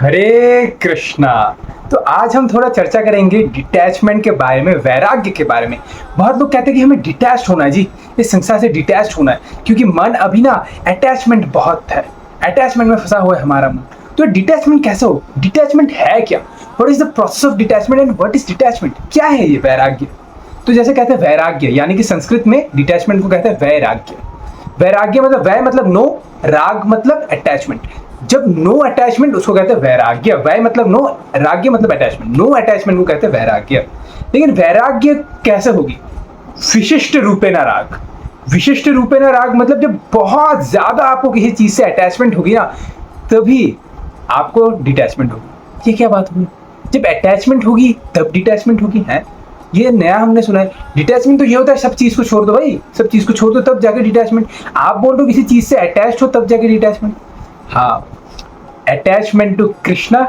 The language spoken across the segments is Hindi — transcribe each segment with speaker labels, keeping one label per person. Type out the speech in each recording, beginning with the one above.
Speaker 1: हरे कृष्णा। तो आज हम थोड़ा चर्चा करेंगे डिटैचमेंट के बारे में, वैराग्य के बारे में। बहुत लोग कहते हैं कि हमें डिटैच होना है जी, इस संसार से डिटैच होना है, क्योंकि मन अभी ना अटैचमेंट बहुत है, अटैचमेंट में फंसा हुआ है हमारा मन। तो डिटैचमेंट कैसे हो, डिटैचमेंट है क्या, what is the process of detachment and what is detachment, क्या है ये वैराग्य। तो जैसे कहते हैं वैराग्य, यानी कि संस्कृत में डिटैचमेंट को कहते हैं वैराग्य। वैराग्य मतलब वै मतलब नो, राग मतलब अटैचमेंट। जब नो अटैचमेंट उसको कहते हैं वैराग्य। वै मतलब नो, राग्य मतलब अटैचमेंट, नो अटैचमेंट को कहते हैं वैराग्य। लेकिन वैराग्य कैसे होगी, विशिष्ट रूपेण राग। विशिष्ट रूपेण राग मतलब जब बहुत ज्यादा आपको किसी चीज से अटैचमेंट होगी ना, तभी आपको डिटैचमेंट होगी। ये क्या बात होगी, जब अटैचमेंट होगी तब डिटैचमेंट होगी है। ये नया हमने सुना है। डिटैचमेंट तो ये होता है सब चीज को छोड़ दो भाई, सब चीज को छोड़ दो तब जाके डिटैचमेंट। आप बोल रहे हो किसी चीज से अटैच्ड हो तब जाके डिटैचमेंट। हाँ, attachment to Krishna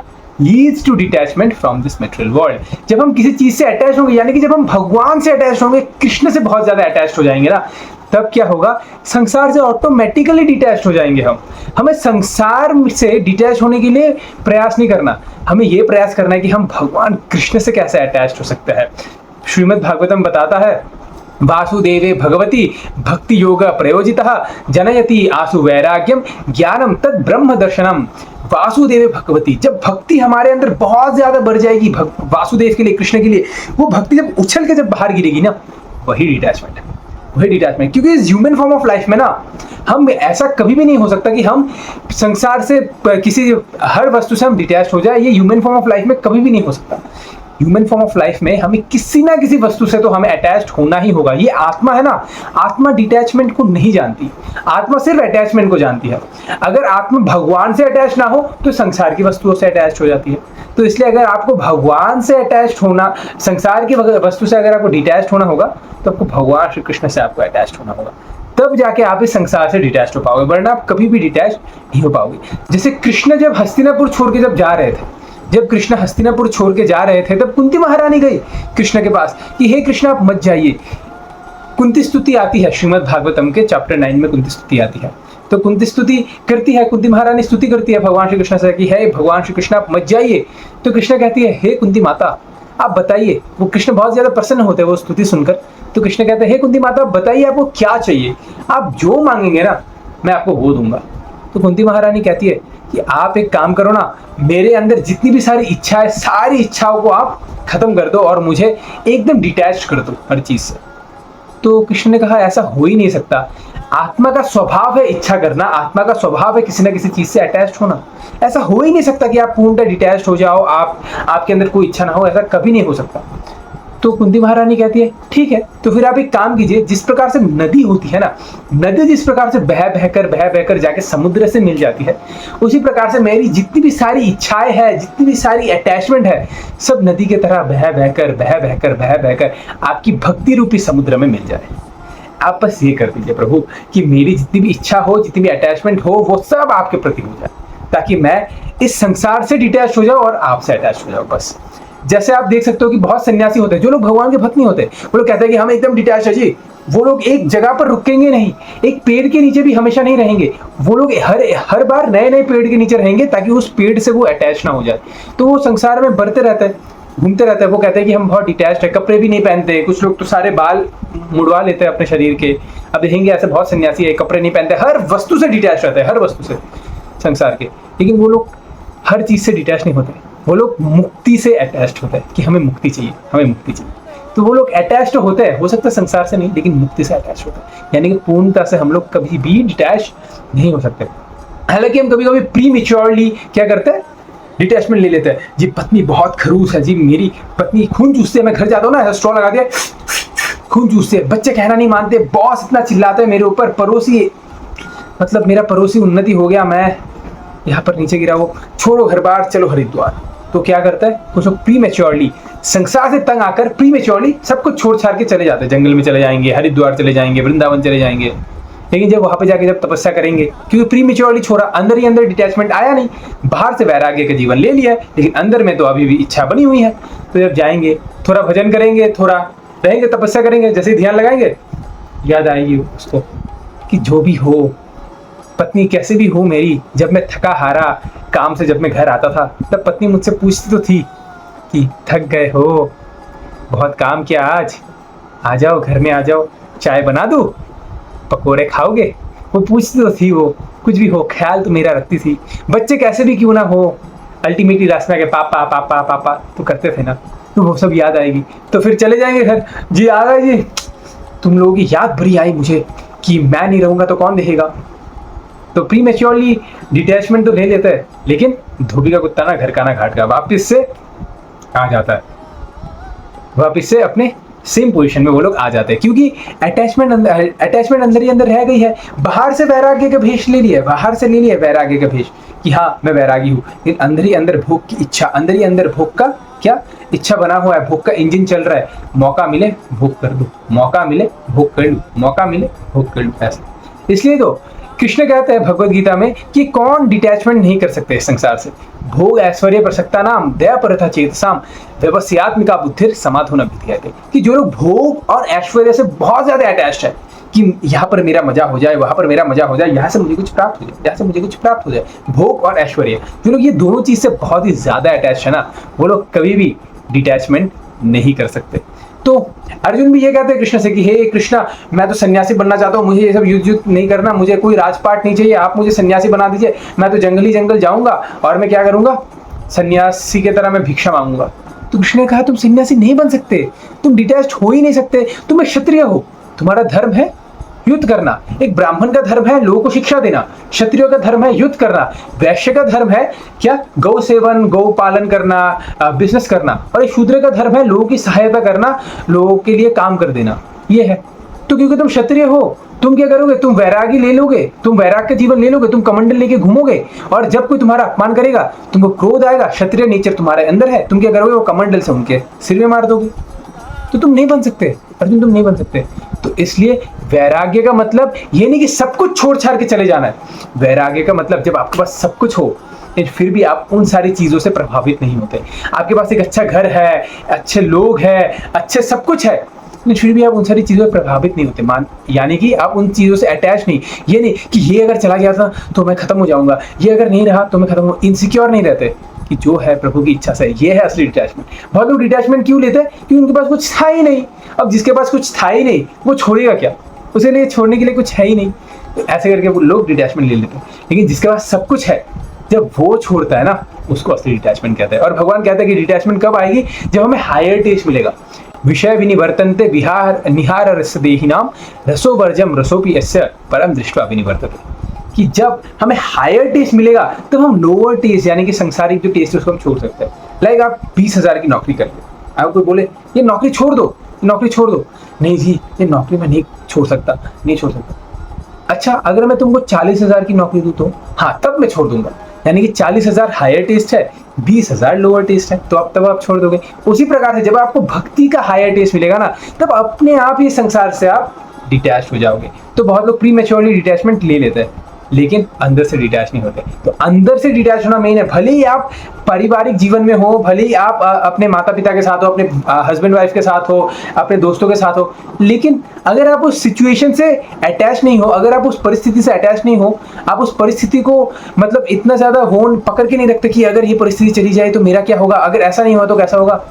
Speaker 1: leads to detachment from this material world. जब हम किसी चीज से अटैच होंगे, यानी कि जब हम भगवान से अटैच होंगे, कृष्ण से बहुत ज्यादा अटैच हो जाएंगे ना, तब क्या होगा, संसार से ऑटोमेटिकली डिटैच हो जाएंगे हम। हमें संसार से डिटैच होने के लिए प्रयास नहीं करना, हमें यह प्रयास करना है कि हम भगवान कृष्ण से कैसे अटैच हो सकते हैं। श्रीमद् भागवतम बताता है, वासुदेवे भगवती भक्ति योग प्रयोजितः जनयति आसु वैराग्यम ज्ञानम तद ब्रह्म दर्शनम। वासुदेव भगवती, जब भक्ति हमारे अंदर बहुत ज्यादा बढ़ जाएगी वासुदेव के लिए, कृष्ण के लिए, वो भक्ति जब उछल के जब बाहर गिरेगी ना, वही डिटैचमेंट है, वही डिटैचमेंट। क्योंकि इस ह्यूमन फॉर्म ऑफ लाइफ में ना, हम ऐसा कभी भी नहीं हो सकता कि हम संसार से किसी हर वस्तु से हम डिटैच हो जाए। ये ह्यूमन फॉर्म ऑफ लाइफ में कभी भी नहीं हो सकता। ह्यूमन फॉर्म ऑफ लाइफ में हमें किसी ना किसी वस्तु से तो हमें अटैच्ड होना ही होगा। ये आत्मा है ना, आत्मा डिटैचमेंट को नहीं जानती, आत्मा सिर्फ अटैचमेंट को जानती है। अगर आत्मा भगवान से अटैच ना हो तो संसार की वस्तुओं से अटैच हो जाती है। तो इसलिए अगर आपको भगवान से अटैच होना, संसार की वस्तु से अगर आपको डिटैच होना होगा, तो आपको भगवान श्री कृष्ण से आपको अटैच होना होगा, तब जाके आप इस संसार से डिटैच हो पाओगे, वरना आप कभी भी डिटैच नहीं हो पाओगे। जैसे कृष्ण जब हस्तिनापुर छोड़ के जब जा रहे थे, जब कृष्ण हस्तिनापुर छोड़ के जा रहे थे, तब कुंती महारानी गई कृष्ण के पास कि हे कृष्ण आप मत जाइए। कुंती स्तुति आती है, श्रीमद् भागवतम के चैप्टर 9 में कुंती स्तुति आती है। तो कुंती स्तुति करती है, कुंती महारानी स्तुति करती है भगवान श्री कृष्ण से कि हे भगवान श्री कृष्ण आप मत जाइए। तो कृष्ण कहती है, हे कुंती माता आप बताइए। वो कृष्ण बहुत ज्यादा प्रसन्न होते हैं वो स्तुति सुनकर। तो कृष्ण कहते हैं, हे कुंती माता बताइए आपको क्या चाहिए, आप जो मांगेंगे ना मैं आपको वो दूंगा। तो कुंती महारानी कहती है कि आप एक काम करो ना, मेरे अंदर जितनी भी सारी इच्छा है, सारी इच्छाओं को आप खत्म कर दो और मुझे एकदम डिटैच कर दो हर चीज से। तो कृष्ण ने कहा ऐसा हो ही नहीं सकता, आत्मा का स्वभाव है इच्छा करना, आत्मा का स्वभाव है किसी ना किसी चीज से अटैच होना। ऐसा हो ही नहीं सकता कि आप पूर्णतः डिटैच हो जाओ, आपके अंदर कोई इच्छा ना हो, ऐसा कभी नहीं हो सकता। तो कुंती महारानी कहती है ठीक है, तो फिर आप एक काम कीजिए, जिस प्रकार से नदी होती है ना, नदी जिस प्रकार से बह बहकर जाके समुद्र से मिल जाती है, उसी प्रकार से मेरी जितनी भी सारी इच्छाएं है, जितनी भी सारी अटैचमेंट है, सब नदी के तरह बह बहकर आपकी भक्ति रूपी समुद्र में मिल जाए। आप बस ये कर दीजिए प्रभु कि मेरी जितनी भी इच्छा हो, जितनी भी अटैचमेंट हो, वो सब आपके प्रति हो जाए, ताकि मैं इस संसार से डिटैच हो जाऊं और आपसे अटैच हो जाऊं बस। जैसे आप देख सकते हो कि बहुत सन्यासी होते हैं जो लोग भगवान के भक्त नहीं होते, वो लोग कहते हैं कि हम एकदम डिटैच है जी। वो लोग एक जगह पर रुकेंगे नहीं, एक पेड़ के नीचे भी हमेशा नहीं रहेंगे। वो लोग हर बार नए नए पेड़ के नीचे रहेंगे ताकि उस पेड़ से वो अटैच ना हो जाए। तो वो संसार में बढ़ते रहते हैं, घूमते रहते हैं। वो कहते हैं कि हम बहुत डिटैच्ड है, कपड़े भी नहीं पहनते, कुछ लोग तो सारे बाल मुड़वा लेते हैं अपने शरीर के। अब देखेंगे ऐसे बहुत सन्यासी है, कपड़े नहीं पहनते, हर वस्तु से डिटैच रहते हैं, हर वस्तु से संसार के। लेकिन वो लोग हर चीज से डिटैच नहीं होते, वो लोग मुक्ति से अटैच्ड होते हैं कि हमें मुक्ति चाहिए, हमें मुक्ति चाहिए। तो वो लोग अटैच्ड होते हैं, हो सकता है संसार से नहीं, लेकिन मुक्ति से अटैच होते हैं। यानी कि पूर्णता से हम लोग कभी भी डिटैच नहीं हो सकते। हालांकि हम कभी कभी प्रीमेच्योरली क्या करते हैं, डिटैचमेंट ले लेते हैं। जी पत्नी बहुत खरूस है जी, मेरी पत्नी खून चूसती है, मैं घर जाता हूँ ना स्ट्रॉ लगा दिया, खून चूसते हैं, बच्चे कहना नहीं मानते, बॉस इतना चिल्लाता है मेरे ऊपर, पड़ोसी मतलब मेरा पड़ोसी उन्नति हो गया, मैं यहाँ पर नीचे गिरा, वो छोड़ो घर बार चलो हरिद्वार। तो क्या करता है कुछ लोग प्रीमेच्योरली संसार से तंग आकर प्रीमेच्योरली सब कुछ छोड़ छाड़ के चले जाते हैं, जंगल में चले जाएंगे, हरिद्वार चले जाएंगे, वृंदावन चले जाएंगे। लेकिन जब वहां पे जाके जब तपस्या करेंगे, क्योंकि प्रीमेच्योरली छोड़ा, अंदर ही अंदर डिटैचमेंट आया नहीं, बाहर से वैराग्य का जीवन ले लिया, लेकिन अंदर में तो अभी भी इच्छा बनी हुई है। तो जब जाएंगे, थोड़ा भजन करेंगे, थोड़ा रहेंगे, तपस्या करेंगे, जैसे ही ध्यान लगाएंगे, याद आएगी उसको कि जो भी हो पत्नी कैसे भी हो मेरी, जब मैं थका हारा काम से जब मैं घर आता था, तब पत्नी मुझसे पूछती तो थी कि थक गए हो, बहुत काम किया आज, आ जाओ घर में आ जाओ, चाय बना दूँ, पकोड़े खाओगे। वो पूछती तो थी, वो कुछ भी हो ख्याल तो मेरा रखती थी। बच्चे कैसे भी क्यों ना हो, अल्टीमेटली रास्ते में आके पापा पापा पापा तो करते थे ना, तो वो सब याद आएगी। तो फिर चले जाएंगे घर, जी आ गए जी, तुम लोगों की याद भरी आई मुझे कि मैं नहीं रहूंगा तो कौन देखेगा। तो प्री मेच्योरली डिटैचमेंट तो ले लेते हैं, लेकिन धोबी का कुत्ता ना घर का ना घाट का, वापिस से आ जाता है, वापिस से अपने सेम पोजीशन में वो लोग आ जाते हैं, क्योंकि अटैचमेंट अंदर ही अंदर रह गई है। बाहर से वैराग्य का भेष ले लिया, बाहर से ले लिया वैराग्य का भेष कि हाँ मैं वैरागी हूँ, लेकिन अंदर ही अंदर भोग की इच्छा, अंदर ही अंदर भोग का क्या इच्छा बना हुआ है, भोग का इंजन चल रहा है। मौका मिले भोग कर दो, मौका मिले भोग कर लूँ, मौका मिले भोग कर लूँ, ऐसा। इसलिए तो कृष्ण कहते हैं भगवद गीता में कि कौन डिटैचमेंट नहीं कर सकते इस संसार से। भोग ऐश्वर्य प्रसक्ता नाम दया परथा चेतसाम व्यवस्यात्मिका बुद्धिर समाधुना विधीयते, कि जो लोग भोग और ऐश्वर्य से बहुत ज्यादा अटैच्ड है कि यहाँ पर मेरा मजा हो जाए, वहां पर मेरा मजा हो जाए, यहाँ से मुझे कुछ प्राप्त हो जाए, यहाँ से मुझे कुछ प्राप्त हो जाए, भोग और ऐश्वर्य, जो लोग ये दोनों चीज से बहुत ही ज्यादा अटैच है ना, वो लोग कभी भी डिटैचमेंट नहीं कर सकते। तो अर्जुन भी ये कहते हैं कृष्ण से कि हे कृष्णा, मैं तो सन्यासी बनना चाहता हूँ, मुझे ये सब युद्ध नहीं करना, मुझे कोई राजपाट नहीं चाहिए, आप मुझे सन्यासी बना दीजिए, मैं तो जंगल जाऊंगा और मैं क्या करूंगा, सन्यासी की तरह मैं भिक्षा मांगूंगा। तो कृष्ण ने कहा तुम सन्यासी नहीं बन सकते, तुम डिटैच्ड हो ही नहीं सकते, तुम एक क्षत्रिय हो, तुम्हारा धर्म है युद्ध करना। एक ब्राह्मण का धर्म है लोगों को शिक्षा देना, क्षत्रियों का धर्म है युद्ध करना, वैश्य का धर्म है क्या गौ सेवन, गौ पालन करना, बिजनेस करना, और एक शूद्र का धर्म है लोगों की सहायता करना, लोगों के लिए काम कर देना, ये है। तो क्योंकि तुम क्षत्रिय हो, तुम क्या करोगे, तुम वैरागी ले लोगे, तुम वैराग का जीवन ले लोगे, तुम कमंडल लेके घूमोगे, और जब कोई तुम्हारा अपमान करेगा तुमको क्रोध आएगा, क्षत्रिय नेचर तुम्हारे अंदर है, तुम क्या करोगे, वो कमंडल से उनके सिर में मार दोगे। तो तुम नहीं बन सकते अर्जुन, तुम नहीं बन सकते। तो इसलिए वैराग्य का मतलब ये नहीं कि सब कुछ छोड़ छाड़ के चले जाना है। वैराग्य का मतलब जब आपके पास सब कुछ हो, फिर भी आप उन सारी चीजों से प्रभावित नहीं होते। आपके पास एक अच्छा घर है, अच्छे लोग हैं, अच्छे सब कुछ है, लेकिन फिर भी आप उन सारी चीजों से प्रभावित नहीं होते। यानी कि आप उन चीजों से अटैच नहीं, ये नहीं कि ये अगर चला गया था तो मैं खत्म हो जाऊंगा, ये अगर नहीं रहा तो मैं खत्म हो, इनसिक्योर नहीं रहते कि जो है प्रभु की इच्छा से। ये है असली डिटैचमेंट। बहुत लोग डिटैचमेंट क्यों लेते हैं, क्योंकि उनके पास कुछ था ही नहीं। अब जिसके पास कुछ था ही नहीं वो छोड़ेगा क्या, उसे लिए छोड़ने के लिए कुछ है ही नहीं, तो ऐसे करके वो लोग डिटैचमेंट ले लेते हैं। लेकिन जिसके पास सब कुछ है, जब वो छोड़ता है ना, उसको असली डिटैचमेंट कहते हैं। और भगवान कहते हैं कि डिटैचमेंट कब आएगी, जब हमें हायर टेस्ट मिलेगा। विषय विनिवर्तन्ते विहार निहार रस देहिनाम रसो वर्जम रसोपि यस्य परम दृष्ट्वा विनिवर्तते, कि जब हमें हायर टेस्ट मिलेगा तब हम लोअर टेस्ट यानी कि संसारिक जो टेस्ट है उसको हम छोड़ सकते हैं। लाइक आप 20,000 की नौकरी करते हैं, आपको कोई बोले ये नौकरी छोड़ दो, नौकरी छोड़ दो, नहीं जी ये नौकरी मैं नहीं छोड़ सकता, नहीं छोड़ सकता। अच्छा अगर मैं तुमको 40,000 की नौकरी दूं तो हाँ तब मैं छोड़ दूंगा, यानी कि 40,000 हायर टेस्ट है, 20,000 लोअर टेस्ट है, तो अब तब आप छोड़ दोगे। उसी प्रकार से जब आपको भक्ति का हायर टेस्ट मिलेगा ना, तब अपने आप ये संसार से आप डिटैच हो जाओगे। तो बहुत लोग प्री मैच्योरली डिटैचमेंट ले लेते हैं, लेकिन अंदर से डिटैच नहीं होते। तो अंदर से डिटैच होना मेन है। भले ही आप पारिवारिक जीवन में हो, भले ही आप अपने माता पिता के साथ हो, अपने हस्बैंड वाइफ के साथ हो, अपने दोस्तों के साथ हो, लेकिन अगर आप उस सिचुएशन से अटैच नहीं हो, अगर आप उस परिस्थिति से अटैच नहीं हो, आप उस परिस्थिति को मतलब इतना ज़्यादा होन पकड़ के नहीं रखते कि अगर ये परिस्थिति चली जाए तो मेरा क्या होगा, अगर ऐसा नहीं हुआ तो कैसा होगा।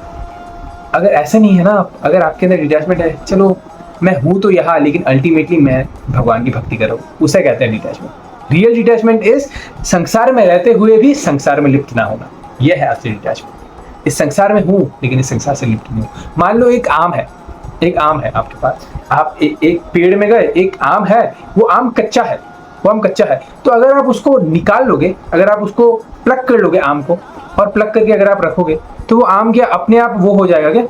Speaker 1: अगर ऐसा नहीं है ना, अगर आपके अंदर डिटैचमेंट है, चलो मैं हूँ तो यहाँ, लेकिन अल्टीमेटली मैं भगवान की भक्ति कर रहा हूँ, उसे कहते हैं डिटैचमेंट। रियल डिटैचमेंट इज संसार में रहते हुए भी संसार में लिप्त ना होना, यह है असली डिटैचमेंट। इस संसार में हूँ लेकिन इस संसार से लिप्त नहीं हूँ। मान लो एक आम है, एक आम है आपके पास, आप एक पेड़ में गए, एक आम है, वो आम कच्चा है, वो आम कच्चा है, तो अगर आप उसको निकाल लोगे, अगर आप उसको प्लग कर लोगे आम को, और प्लग करके अगर आप रखोगे तो वो आम क्या अपने आप वो हो जाएगा क्या,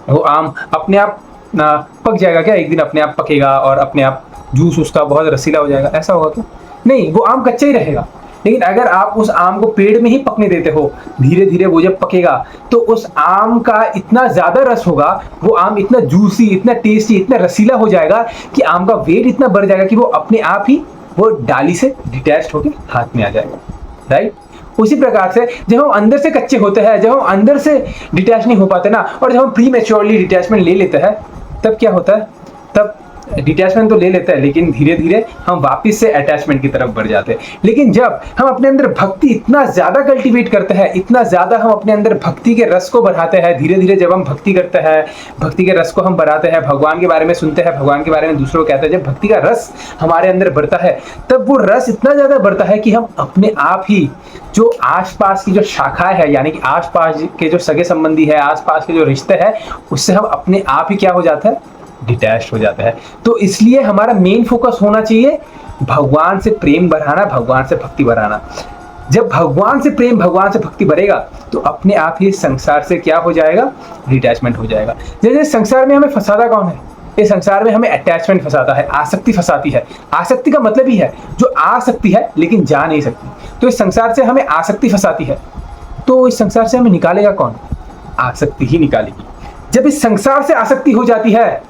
Speaker 1: वो आम अपने आप पक जाएगा क्या, एक दिन अपने आप पकेगा और अपने आप जूस उसका बहुत रसीला हो जाएगा, ऐसा होगा क्या? नहीं, वो आम कच्चा ही रहेगा। लेकिन अगर आप उस आम को पेड़ में ही पकने देते हो, धीरे धीरे वो जब पकेगा तो उस आम का इतना ज्यादा रस होगा, वो आम इतना जूसी, इतना टेस्टी, इतना रसीला हो जाएगा कि आम का वेट इतना बढ़ जाएगा कि वो अपने आप ही वो डाली से डिटैच होकर हाथ में आ जाएगा, राइट। उसी प्रकार से जब हम अंदर से कच्चे होते हैं, जब हम अंदर से डिटैच नहीं हो पाते ना, और जब हम प्री मैच्योरली डिटैचमेंट ले लेते हैं, तब क्या होता है, तब डिटैचमेंट तो ले लेता है, लेकिन धीरे धीरे हम वापस से अटैचमेंट की तरफ बढ़ जाते हैं। लेकिन जब हम अपने अंदर भक्ति इतना ज़्यादा कल्टीवेट करते हैं, इतना ज़्यादा हम अपने अंदर भक्ति के रस को बढ़ाते हैं, धीरे धीरे जब हम भक्ति करते हैं, भक्ति के रस को हम बढ़ाते हैं, भगवान के बारे में सुनते हैं, भगवान के बारे में दूसरों को कहते हैं, जब भक्ति का रस हमारे अंदर बढ़ता है, तब वो रस इतना ज़्यादा बढ़ता है कि हम अपने आप ही जो आसपास की जो शाखाएं है, यानी कि आसपास के जो सगे संबंधी है, आसपास के जो रिश्ते हैं, उससे हम अपने आप ही क्या हो जाता है, डिटैच हो जाता है। तो इसलिए हमारा मेन फोकस होना चाहिए भगवान से प्रेम बढ़ाना, भगवान से भक्ति बढ़ाना। जब भगवान से प्रेम, भगवान से भक्ति बढ़ेगा तो अपने आप ही संसार से क्या हो जाएगा, डिटैचमेंट हो जाएगा। जैसे संसार में हमें फंसाता कौन है, ये संसार में हमें अटैचमेंट फंसाता है, आसक्ति फंसाती है। आसक्ति का मतलब ही है जो आ सकती है लेकिन जा नहीं सकती। तो इस संसार से हमें आसक्ति फंसाती है, तो इस संसार से हमें निकालेगा कौन, आसक्ति ही निकालेगी। जब इस संसार से आसक्ति हो जाती है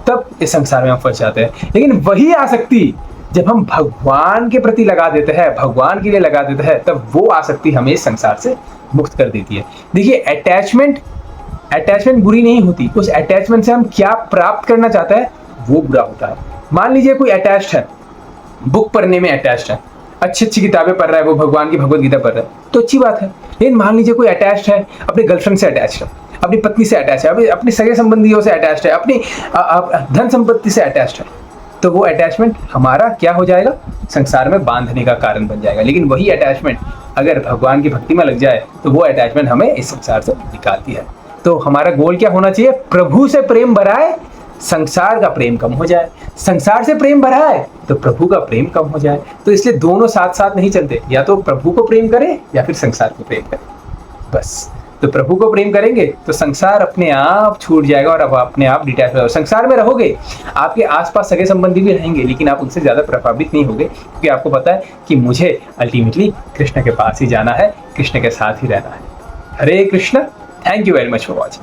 Speaker 1: तब इस संसार में हम फंस जाते हैं। लेकिन वही आसक्ति जब हम भगवान के प्रति लगा देते हैं, भगवान के लिए लगा देते हैं, तब वो आसक्ति हमें इस संसार से मुक्त कर देती है। देखिए अटैचमेंट बुरी नहीं होती, उस अटैचमेंट से हम क्या प्राप्त करना चाहते हैं वो बुरा होता है। मान लीजिए कोई अटैच्ड है, बुक पढ़ने में अटैच्ड है, अच्छी अच्छी किताबें पढ़ रहा है, वो भगवान की भगवत गीता पढ़ रहा है, तो अच्छी बात है। लेकिन मान लीजिए कोई अटैच्ड है, अपने गर्लफ्रेंड से अटैच्ड है, अपनी पत्नी से अटैच है, अपने सगे संबंधियों से अटैच्ड है, अपनी धन संपत्ति से अटैच्ड है, तो वो अटैचमेंट हमारा क्या हो जाएगा, संसार में बांधने का कारण बन जाएगा। लेकिन वही अटैचमेंट अगर भगवान की भक्ति में लग जाए तो वो अटैचमेंट हमें इस संसार से निकालती है। तो हमारा गोल क्या होना चाहिए, प्रभु से प्रेम बढ़ाए, संसार का प्रेम कम हो जाए, संसार से प्रेम बढ़ाए तो प्रभु का प्रेम कम हो जाए। तो इसलिए दोनों साथ साथ नहीं चलते, या तो प्रभु को प्रेम करें या फिर संसार को प्रेम करें, बस। तो प्रभु को प्रेम करेंगे तो संसार अपने आप छूट जाएगा और अब अपने आप डिटैच हो जाएगा। संसार में रहोगे, आपके आसपास सगे संबंधी भी रहेंगे, लेकिन आप उनसे ज़्यादा प्रभावित नहीं होंगे, क्योंकि आपको पता है कि मुझे अल्टीमेटली कृष्ण के पास ही जाना है, कृष्ण के साथ ही रहना है। Hare Krishna. Thank you very much for watching.